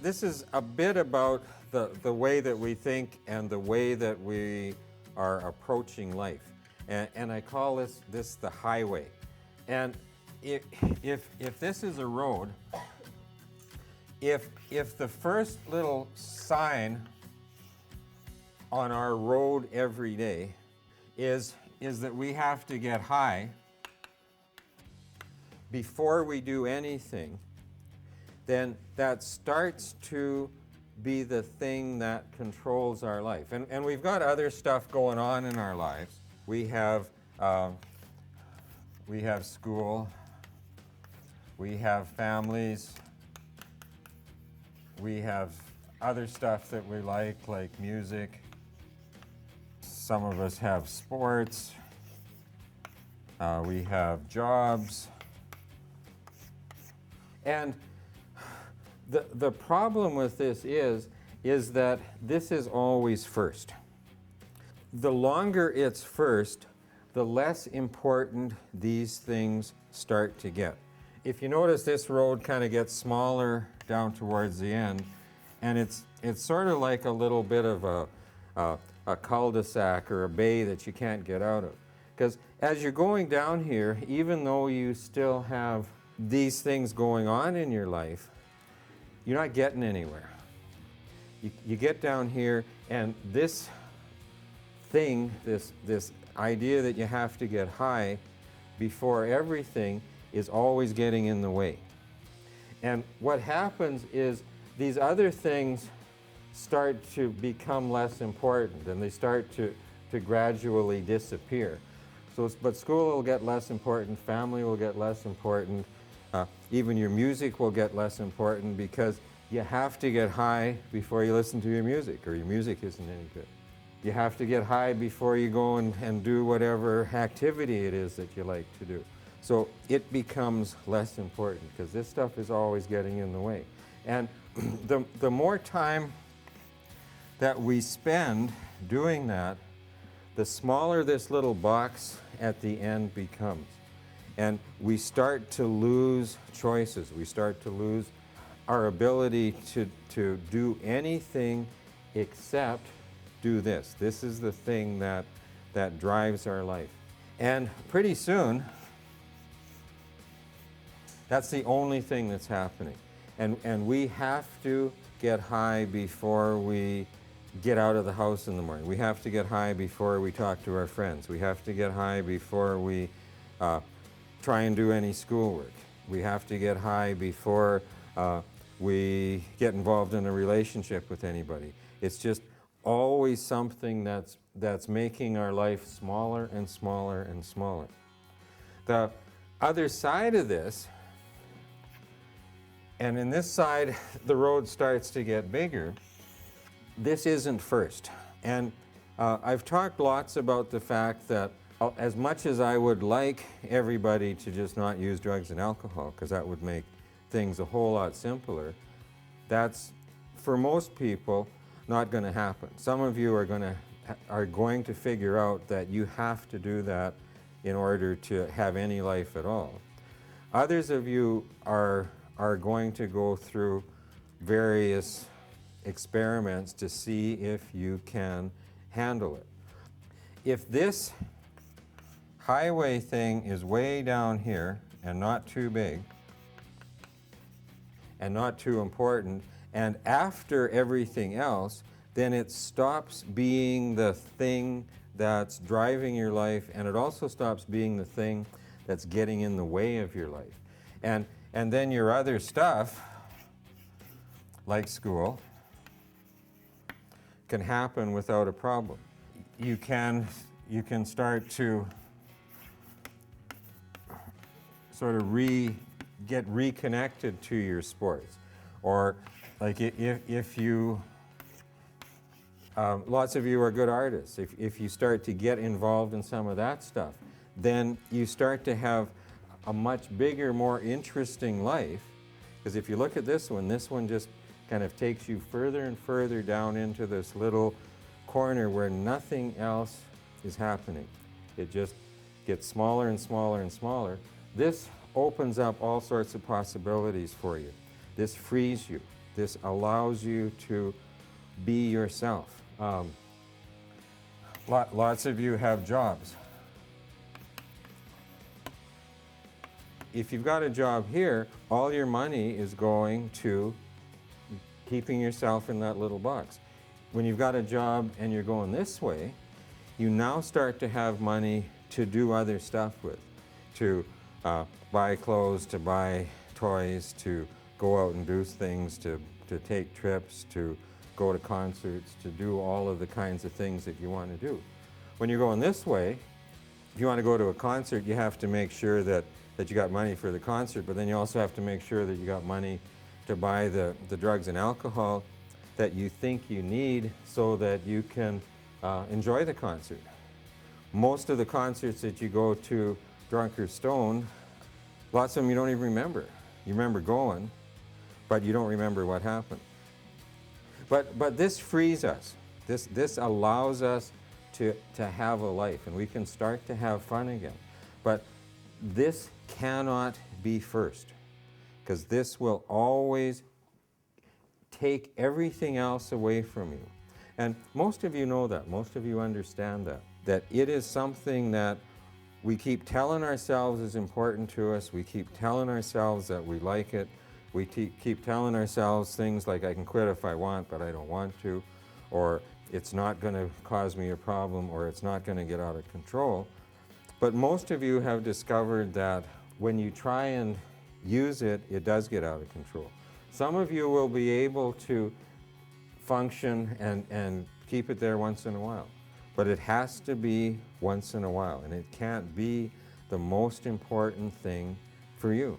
This is a bit about the way that we think and the way that we are approaching life. And I call this the highway. And if this is a road, if the first little sign on our road every day is that we have to get high before we do anything, then that starts to be the thing that controls our life. And we've got other stuff going on in our lives. We have school, we have families, we have other stuff that we like music. Some of us have sports, we have jobs. And the problem with this is that this is always first. The longer it's first, the less important these things start to get. If you notice, this road kind of gets smaller down towards the end, and it's sort of like a little bit of a cul-de-sac or a bay that you can't get out of. Because as you're going down here, even though you still have these things going on in your life, you're not getting anywhere. You get down here, and this thing, this idea that you have to get high before everything is always getting in the way. And what happens is these other things start to become less important, and they start to gradually disappear. But school will get less important, family will get less important, even your music will get less important, because you have to get high before you listen to your music, or your music isn't any good. You have to get high before you go and do whatever activity it is that you like to do. So it becomes less important because this stuff is always getting in the way. And the more time that we spend doing that, the smaller this little box at the end becomes. And we start to lose choices. We start to lose our ability to do anything except do this. This is the thing that drives our life. And pretty soon, that's the only thing that's happening. And we have to get high before we get out of the house in the morning. We have to get high before we talk to our friends. We have to get high before we try and do any schoolwork. We have to get high before we get involved in a relationship with anybody. It's just always something that's making our life smaller and smaller and smaller. The other side of this, and in this side the road starts to get bigger, this isn't first. And I've talked lots about the fact that as much as I would like everybody to just not use drugs and alcohol, because that would make things a whole lot simpler, that's, for most people, not going to happen. Some of you are going to figure out that you have to do that in order to have any life at all. Others of you are going to go through various experiments to see if you can handle it. If this highway thing is way down here and not too big and not too important, and after everything else, then it stops being the thing that's driving your life, and it also stops being the thing that's getting in the way of your life. And then your other stuff, like school, can happen without a problem. You can start to sort of get reconnected to your sports. Or like if you, lots of you are good artists. If you start to get involved in some of that stuff, then you start to have a much bigger, more interesting life. Because if you look at this one just kind of takes you further and further down into this little corner where nothing else is happening. It just gets smaller and smaller and smaller. This opens up all sorts of possibilities for you. This frees you. This allows you to be yourself. Lots of you have jobs. If you've got a job here, all your money is going to keeping yourself in that little box. When you've got a job and you're going this way, you now start to have money to do other stuff with, to buy clothes, to buy toys, to go out and do things, to take trips, to go to concerts, to do all of the kinds of things that you want to do. When you're going this way, if you want to go to a concert, you have to make sure that you got money for the concert, but then you also have to make sure that you got money to buy the drugs and alcohol that you think you need so that you can enjoy the concert. Most of the concerts that you go to drunk or stoned, lots of them you don't even remember. You remember going, but you don't remember what happened. But this frees us. This allows us to have a life, and we can start to have fun again. But this cannot be first, because this will always take everything else away from you. And most of you know that. Most of you understand that it is something that we keep telling ourselves is important to us. We keep telling ourselves that we like it. We keep telling ourselves things like, I can quit if I want, but I don't want to, or it's not going to cause me a problem, or it's not going to get out of control. But most of you have discovered that when you try and use it, it does get out of control. Some of you will be able to function and keep it there once in a while, but it has to be once in a while, and it can't be the most important thing for you.